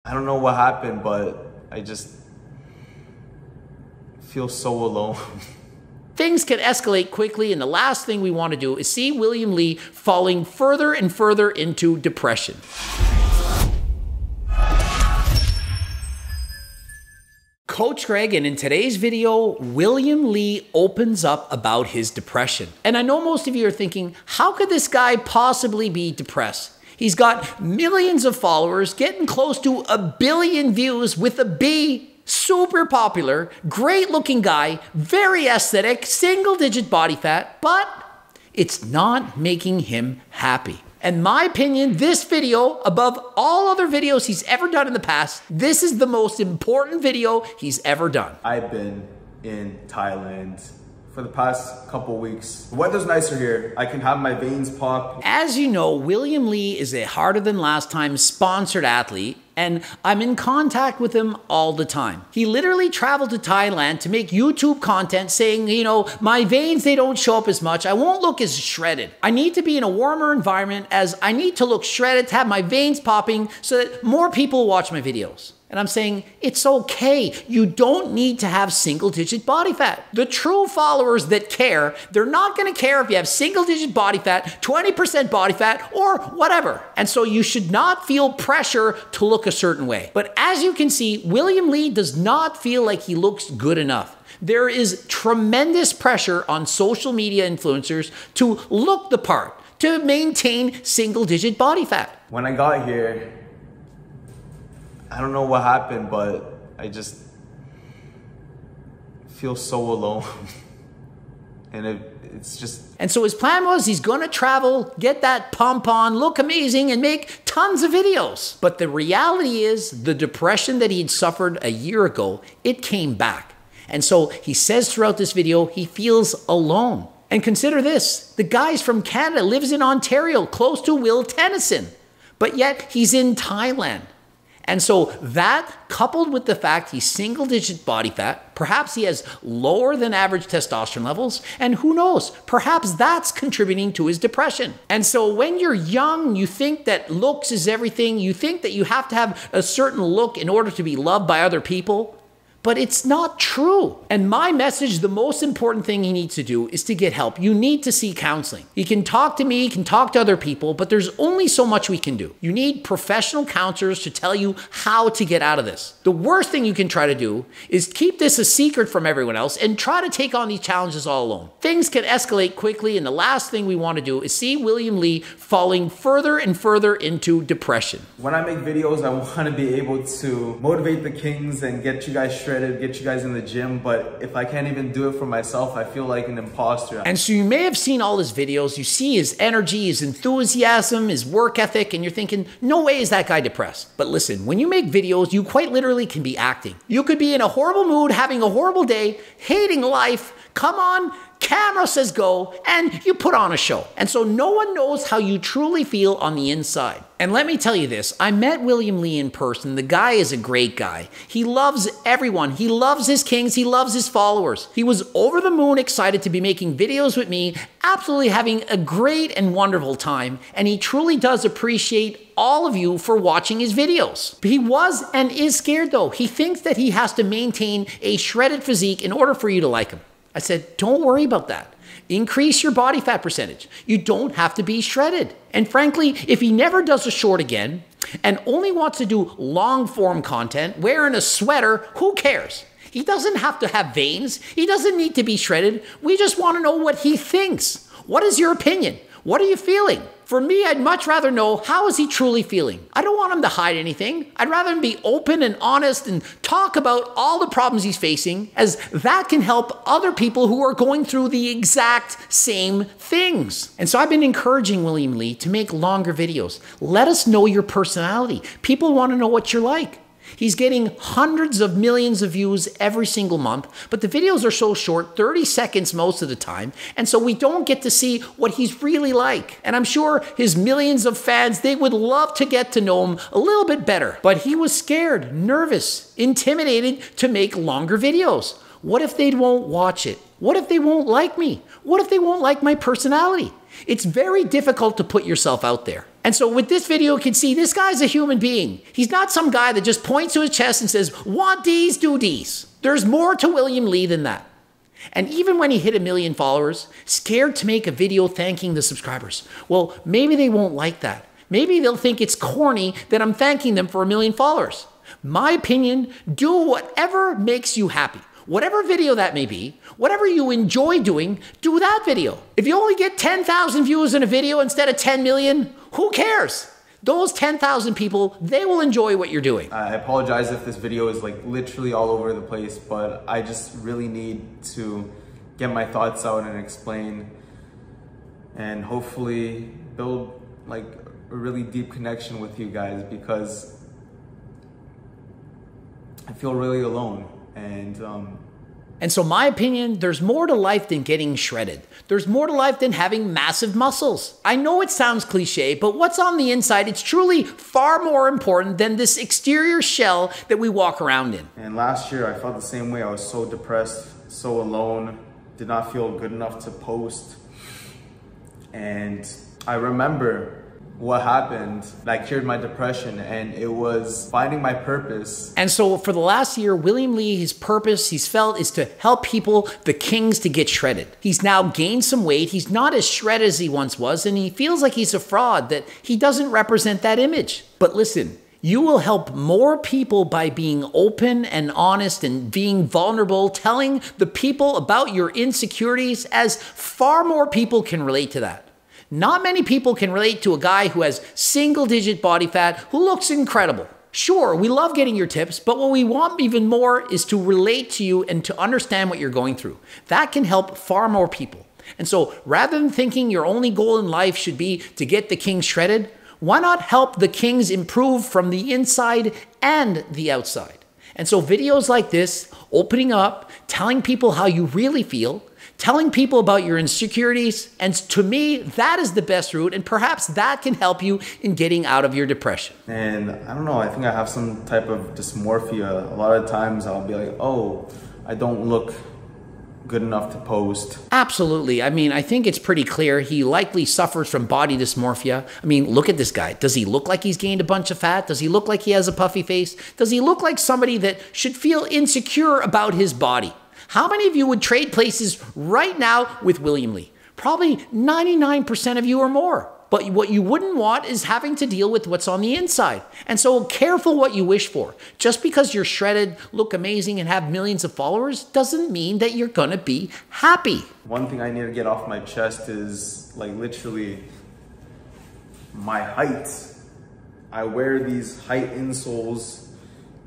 I don't know what happened, but I just feel so alone. Things can escalate quickly, and the last thing we want to do is see William Li falling further and further into depression. Coach Greg, and in today's video, William Li opens up about his depression. And I know most of you are thinking, how could this guy possibly be depressed? He's got millions of followers, getting close to 1 billion views with a B. Super popular, great looking guy, very aesthetic, single-digit body fat, but it's not making him happy. In my opinion, this video, above all other videos he's ever done in the past, this is the most important video he's ever done. I've been in Thailand for the past couple weeks. The weather's nicer here. I can have my veins pop. As you know, William Li is a Harder Than Last Time sponsored athlete, and I'm in contact with him all the time. He literally traveled to Thailand to make YouTube content saying, you know, my veins, they don't show up as much. I won't look as shredded. I need to be in a warmer environment as I need to look shredded, to have my veins popping so that more people watch my videos. And I'm saying, it's okay. You don't need to have single-digit body fat. The true followers that care, they're not gonna care if you have single-digit body fat, 20% body fat, or whatever. And so you should not feel pressure to look a certain way. But as you can see, William Li does not feel like he looks good enough. There is tremendous pressure on social media influencers to look the part, to maintain single-digit body fat. When I got here, I don't know what happened, but I just feel so alone. And it's just... And so his plan was he's gonna travel, get that pump on, look amazing, and make tons of videos. But the reality is the depression that he'd suffered a year ago, it came back. And so he says throughout this video, he feels alone. And consider this, the guy's from Canada, lives in Ontario, close to Will Tennyson, but yet he's in Thailand. And so that, coupled with the fact he's single-digit body fat, perhaps he has lower than average testosterone levels, and who knows, perhaps that's contributing to his depression. And so when you're young, you think that looks is everything, you think that you have to have a certain look in order to be loved by other people, but it's not true. And my message, the most important thing he needs to do is to get help. You need to seek counseling. You can talk to me, you can talk to other people, but there's only so much we can do. You need professional counselors to tell you how to get out of this. The worst thing you can try to do is keep this a secret from everyone else and try to take on these challenges all alone. Things can escalate quickly, and the last thing we want to do is see William Li falling further and further into depression. When I make videos, I want to be able to motivate the kings and get you guys shredded, get you guys in the gym, but if I can't even do it for myself, I feel like an imposter. And so you may have seen all his videos, you see his energy, his enthusiasm, his work ethic, and you're thinking, no way is that guy depressed. But listen, when you make videos, you quite literally can be acting. You could be in a horrible mood, having a horrible day, hating life, come on, camera says go, and you put on a show. And so no one knows how you truly feel on the inside. And let me tell you this, I met William Li in person. The guy is a great guy. He loves everyone. He loves his kings. He loves his followers. He was over the moon excited to be making videos with me, absolutely having a great and wonderful time. And he truly does appreciate all of you for watching his videos. He was and is scared though. He thinks that he has to maintain a shredded physique in order for you to like him. I said, don't worry about that. Increase your body fat percentage. You don't have to be shredded. And frankly, if he never does a short again and only wants to do long form content, wearing a sweater, who cares? He doesn't have to have veins. He doesn't need to be shredded. We just want to know what he thinks. What is your opinion? What are you feeling? For me, I'd much rather know how is he truly feeling. I don't want him to hide anything. I'd rather him be open and honest and talk about all the problems he's facing, as that can help other people who are going through the exact same things. And so I've been encouraging William Li to make longer videos. Let us know your personality. People want to know what you're like. He's getting hundreds of millions of views every single month, but the videos are so short, 30 seconds most of the time, and so we don't get to see what he's really like. And I'm sure his millions of fans, they would love to get to know him a little bit better. But he was scared, nervous, intimidated to make longer videos. What if they won't watch it? What if they won't like me? What if they won't like my personality? It's very difficult to put yourself out there. And so with this video, you can see this guy's a human being. He's not some guy that just points to his chest and says, want these, do these. There's more to William Li than that. And even when he hit 1 million followers, scared to make a video thanking the subscribers. Well, maybe they won't like that. Maybe they'll think it's corny that I'm thanking them for 1 million followers. My opinion, do whatever makes you happy. Whatever video that may be, whatever you enjoy doing, do that video. If you only get 10,000 views in a video instead of 10 million, who cares? Those 10,000 people, they will enjoy what you're doing. I apologize if this video is like literally all over the place, but I just really need to get my thoughts out and explain and hopefully build like a really deep connection with you guys, because I feel really alone. And so my opinion, there's more to life than getting shredded. There's more to life than having massive muscles. I know it sounds cliche, but what's on the inside, it's truly far more important than this exterior shell that we walk around in. And last year I felt the same way. I was so depressed, so alone, did not feel good enough to post. And I remember what happened that cured my depression, and it was finding my purpose. And so for the last year, William Li, his purpose, he's felt, is to help people, the kings, to get shredded. He's now gained some weight. He's not as shredded as he once was, and he feels like he's a fraud, that he doesn't represent that image. But listen, you will help more people by being open and honest and being vulnerable, telling the people about your insecurities, as far more people can relate to that. Not many people can relate to a guy who has single-digit body fat, who looks incredible. Sure, we love getting your tips, but what we want even more is to relate to you and to understand what you're going through. That can help far more people. And so rather than thinking your only goal in life should be to get the kings shredded, why not help the kings improve from the inside and the outside? And so videos like this, opening up, telling people how you really feel, telling people about your insecurities, and to me, that is the best route, and perhaps that can help you in getting out of your depression. And I don't know, I think I have some type of dysmorphia. A lot of times I'll be like, oh, I don't look good enough to post. Absolutely. I mean, I think it's pretty clear he likely suffers from body dysmorphia. I mean, look at this guy. Does he look like he's gained a bunch of fat? Does he look like he has a puffy face? Does he look like somebody that should feel insecure about his body? How many of you would trade places right now with William Li? Probably 99% of you or more. But what you wouldn't want is having to deal with what's on the inside. And so careful what you wish for. Just because you're shredded, look amazing, and have millions of followers doesn't mean that you're gonna be happy. One thing I need to get off my chest is like literally my height. I wear these height insoles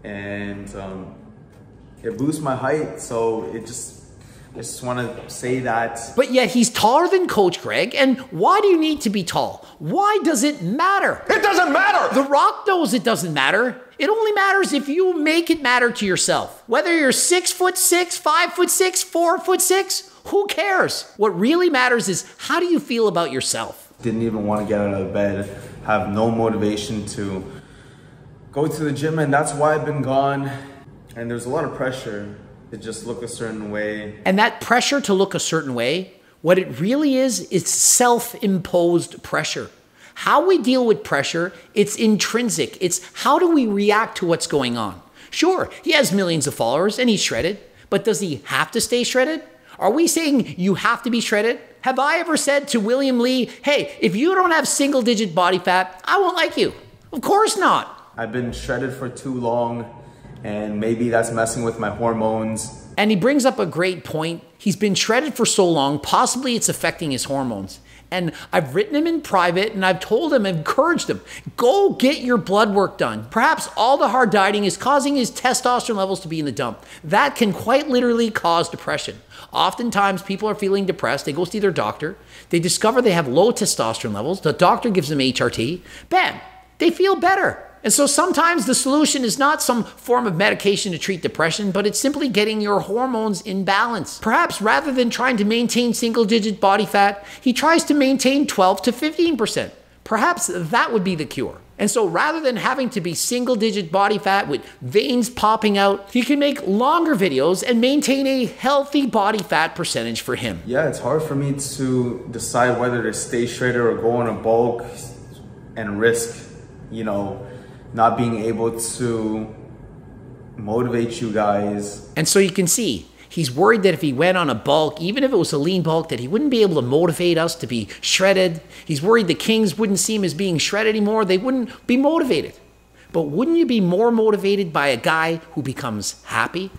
and it boosts my height, so I just want to say that. But yet he's taller than Coach Greg, and why do you need to be tall? Why does it matter? It doesn't matter! The Rock knows it doesn't matter. It only matters if you make it matter to yourself. Whether you're 6'6", 5'6", 4'6", who cares? What really matters is, how do you feel about yourself? Didn't even want to get out of bed, have no motivation to go to the gym, and that's why I've been gone. And there's a lot of pressure to just look a certain way. And that pressure to look a certain way, what it really is self-imposed pressure. How we deal with pressure, it's intrinsic. It's how do we react to what's going on? Sure, he has millions of followers and he's shredded, but does he have to stay shredded? Are we saying you have to be shredded? Have I ever said to William Li, hey, if you don't have single-digit body fat, I won't like you? Of course not. I've been shredded for too long, and maybe that's messing with my hormones. And he brings up a great point. He's been shredded for so long, possibly it's affecting his hormones. And I've written him in private and I've told him, encouraged him, go get your blood work done. Perhaps all the hard dieting is causing his testosterone levels to be in the dump. That can quite literally cause depression. Oftentimes people are feeling depressed. They go see their doctor. They discover they have low testosterone levels. The doctor gives them HRT. Bam, they feel better. And so sometimes the solution is not some form of medication to treat depression, but it's simply getting your hormones in balance. Perhaps rather than trying to maintain single-digit body fat, he tries to maintain 12 to 15%. Perhaps that would be the cure. And so rather than having to be single-digit body fat with veins popping out, he can make longer videos and maintain a healthy body fat percentage for him. Yeah, it's hard for me to decide whether to stay shredded or go on a bulk. and risk, you know, not being able to motivate you guys. And so you can see, he's worried that if he went on a bulk, even if it was a lean bulk, that he wouldn't be able to motivate us to be shredded. He's worried the kings wouldn't see him as being shredded anymore. They wouldn't be motivated. But wouldn't you be more motivated by a guy who becomes happy?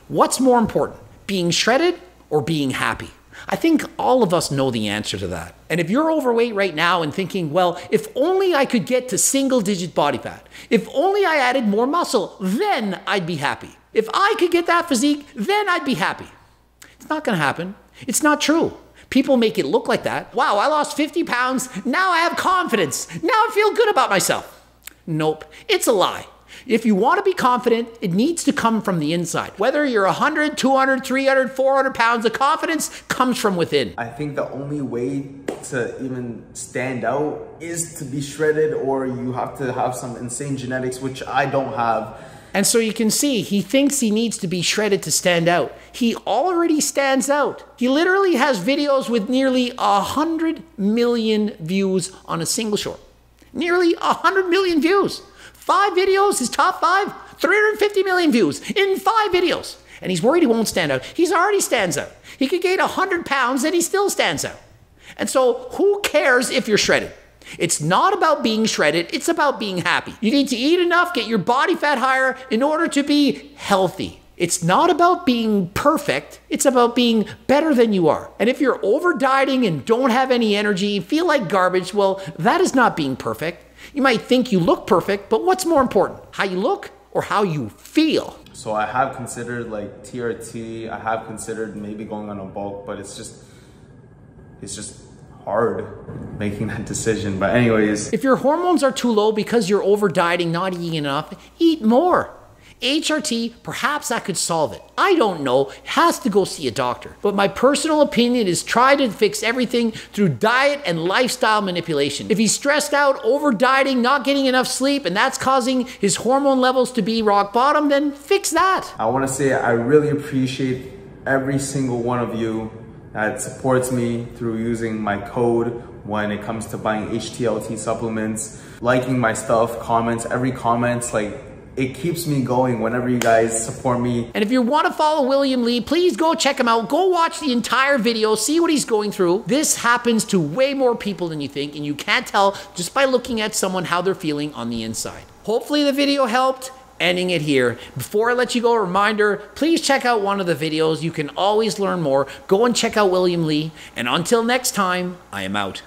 What's more important, being shredded or being happy? I think all of us know the answer to that. And if you're overweight right now and thinking, well, if only I could get to single-digit body fat, if only I added more muscle, then I'd be happy. If I could get that physique, then I'd be happy. It's not going to happen. It's not true. People make it look like that. Wow, I lost 50 pounds. Now I have confidence. Now I feel good about myself. Nope, it's a lie. If you want to be confident, it needs to come from the inside. Whether you're 100, 200, 300, 400 pounds, the confidence comes from within. I think the only way to even stand out is to be shredded, or you have to have some insane genetics, which I don't have. And so you can see, he thinks he needs to be shredded to stand out. He already stands out. He literally has videos with nearly 100 million views on a single short. Nearly 100 million views. 5 videos, his top 5, 350 million views in 5 videos. And he's worried he won't stand out. He's already stands out. He could gain 100 pounds and he still stands out. And so who cares if you're shredded? It's not about being shredded, it's about being happy. You need to eat enough, get your body fat higher in order to be healthy. It's not about being perfect, it's about being better than you are. And if you're over dieting and don't have any energy, feel like garbage, well, that is not being perfect. You might think you look perfect, but what's more important? How you look or how you feel? So I have considered like TRT, I have considered maybe going on a bulk, but it's just hard making that decision. But anyways. If your hormones are too low because you're over dieting, not eating enough, eat more. HRT, perhaps that could solve it. I don't know, has to go see a doctor. But my personal opinion is try to fix everything through diet and lifestyle manipulation. If he's stressed out, over dieting, not getting enough sleep, and that's causing his hormone levels to be rock bottom, then fix that. I want to say I really appreciate every single one of you that supports me through using my code when it comes to buying HTLT supplements, liking my stuff, comments, every comment, like, it keeps me going whenever you guys support me. And if you want to follow William Li, please go check him out. Go watch the entire video, see what he's going through. This happens to way more people than you think, and you can't tell just by looking at someone how they're feeling on the inside. Hopefully the video helped. Ending it here. Before I let you go, a reminder, please check out one of the videos. You can always learn more. Go and check out William Li. And until next time, I am out.